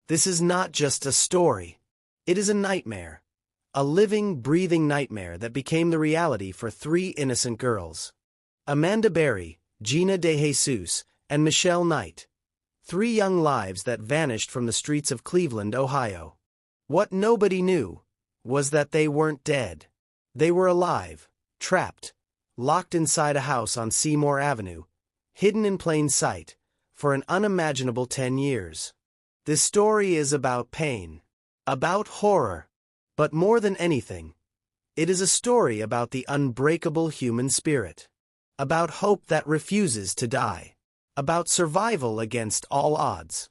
This is not just a story. It is a nightmare. A living, breathing nightmare that became the reality for three innocent girls. Amanda Berry, Gina De Jesus, and Michelle Knight. Three young lives that vanished from the streets of Cleveland, Ohio. What nobody knew was that they weren't dead. They were alive, trapped, locked inside a house on Seymour Avenue, hidden in plain sight, for an unimaginable 10 years. This story is about pain, about horror, but more than anything, it is a story about the unbreakable human spirit, about hope that refuses to die, about survival against all odds.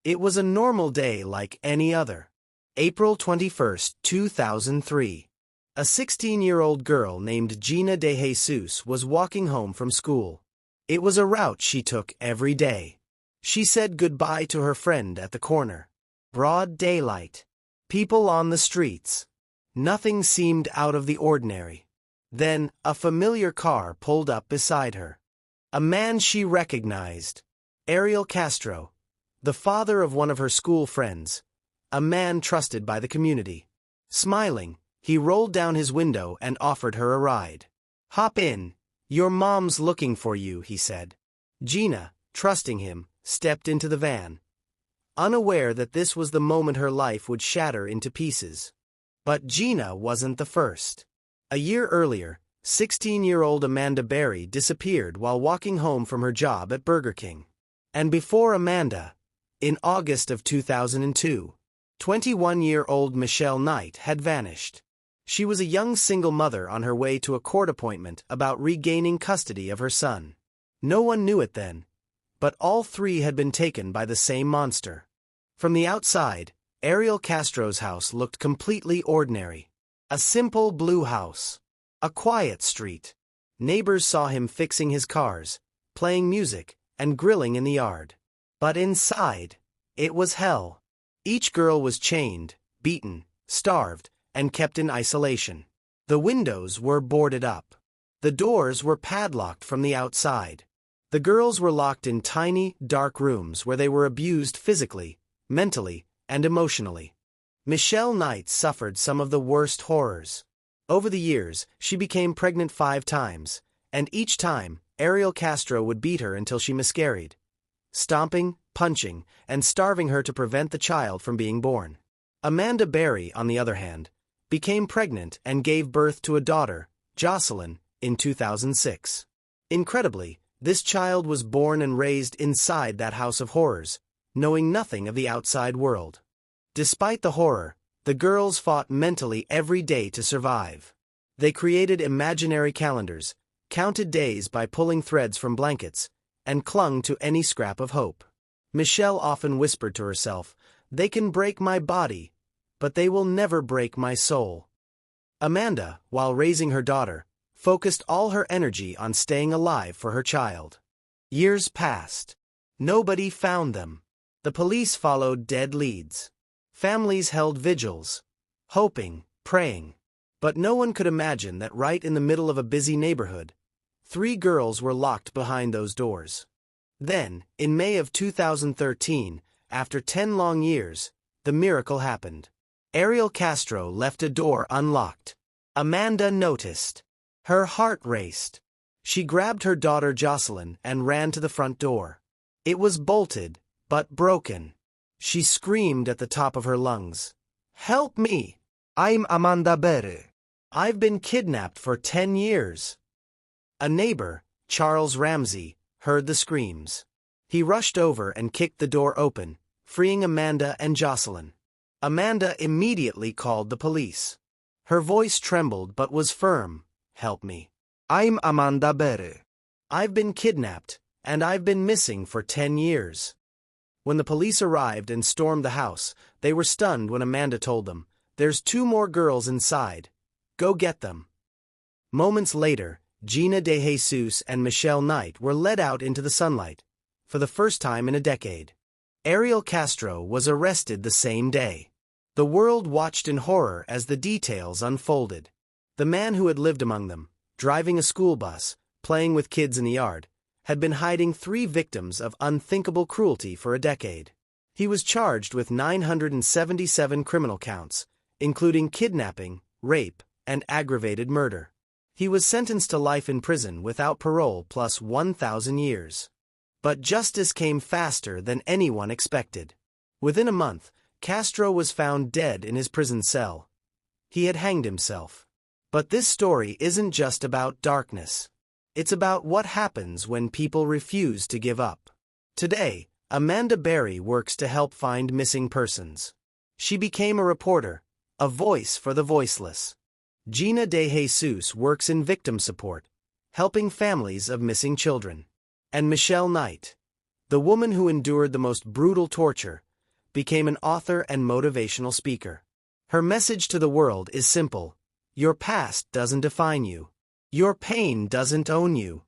It was a normal day like any other. April 21, 2003. A 16-year-old girl named Gina De Jesus was walking home from school. It was a route she took every day. She said goodbye to her friend at the corner. Broad daylight. People on the streets. Nothing seemed out of the ordinary. Then, a familiar car pulled up beside her. A man she recognized. Ariel Castro, the father of one of her school friends. A man trusted by the community. Smiling, he rolled down his window and offered her a ride. "Hop in. Your mom's looking for you," he said. Gina, trusting him, stepped into the van, unaware that this was the moment her life would shatter into pieces. But Gina wasn't the first. A year earlier, 16-year-old Amanda Berry disappeared while walking home from her job at Burger King. And before Amanda, in August of 2002, 21-year-old Michelle Knight had vanished. She was a young single mother on her way to a court appointment about regaining custody of her son. No one knew it then, but all three had been taken by the same monster. From the outside, Ariel Castro's house looked completely ordinary. A simple blue house. A quiet street. Neighbors saw him fixing his cars, playing music, and grilling in the yard. But inside, it was hell. Each girl was chained, beaten, starved, and kept in isolation. The windows were boarded up. The doors were padlocked from the outside. The girls were locked in tiny, dark rooms where they were abused physically, mentally, and emotionally. Michelle Knight suffered some of the worst horrors. Over the years, she became pregnant 5 times, and each time, Ariel Castro would beat her until she miscarried, stomping, punching, and starving her to prevent the child from being born. Amanda Berry, on the other hand, became pregnant and gave birth to a daughter, Jocelyn, in 2006. Incredibly, this child was born and raised inside that house of horrors, knowing nothing of the outside world. Despite the horror, the girls fought mentally every day to survive. They created imaginary calendars, counted days by pulling threads from blankets, and clung to any scrap of hope. Michelle often whispered to herself, "They can break my body, but they will never break my soul." Amanda, while raising her daughter, focused all her energy on staying alive for her child. Years passed. Nobody found them. The police followed dead leads. Families held vigils, hoping, praying. But no one could imagine that right in the middle of a busy neighborhood, 3 girls were locked behind those doors. Then, in May of 2013, after 10 long years, the miracle happened. Ariel Castro left a door unlocked. Amanda noticed. Her heart raced. She grabbed her daughter Jocelyn and ran to the front door. It was bolted, but broken. She screamed at the top of her lungs. "Help me! I'm Amanda Berry. I've been kidnapped for 10 years." A neighbor, Charles Ramsey, heard the screams. He rushed over and kicked the door open, freeing Amanda and Jocelyn. Amanda immediately called the police. Her voice trembled but was firm. "Help me. I'm Amanda Berry. I've been kidnapped, and I've been missing for 10 years. When the police arrived and stormed the house, they were stunned when Amanda told them, "There's 2 more girls inside. Go get them." Moments later, Gina De Jesus and Michelle Knight were led out into the sunlight, for the first time in a decade. Ariel Castro was arrested the same day. The world watched in horror as the details unfolded. The man who had lived among them, driving a school bus, playing with kids in the yard, had been hiding 3 victims of unthinkable cruelty for a decade. He was charged with 977 criminal counts, including kidnapping, rape, and aggravated murder. He was sentenced to life in prison without parole plus 1,000 years. But justice came faster than anyone expected. Within a month, Castro was found dead in his prison cell. He had hanged himself. But this story isn't just about darkness. It's about what happens when people refuse to give up. Today, Amanda Berry works to help find missing persons. She became a reporter, a voice for the voiceless. Gina De Jesus works in victim support, helping families of missing children. And Michelle Knight, the woman who endured the most brutal torture, became an author and motivational speaker. Her message to the world is simple: your past doesn't define you. Your pain doesn't own you.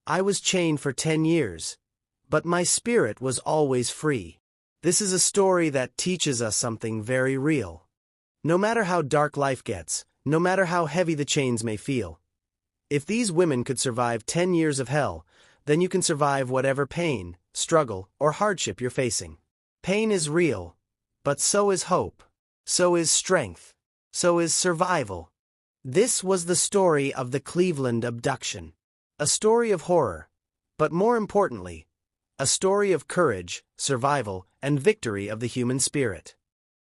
I was chained for 10 years, but my spirit was always free. This is a story that teaches us something very real. No matter how dark life gets, no matter how heavy the chains may feel, if these women could survive 10 years of hell, then you can survive whatever pain, struggle, or hardship you're facing. Pain is real, but so is hope. So is strength. So is survival. This was the story of the Cleveland abduction. A story of horror, but more importantly, a story of courage, survival, and victory of the human spirit.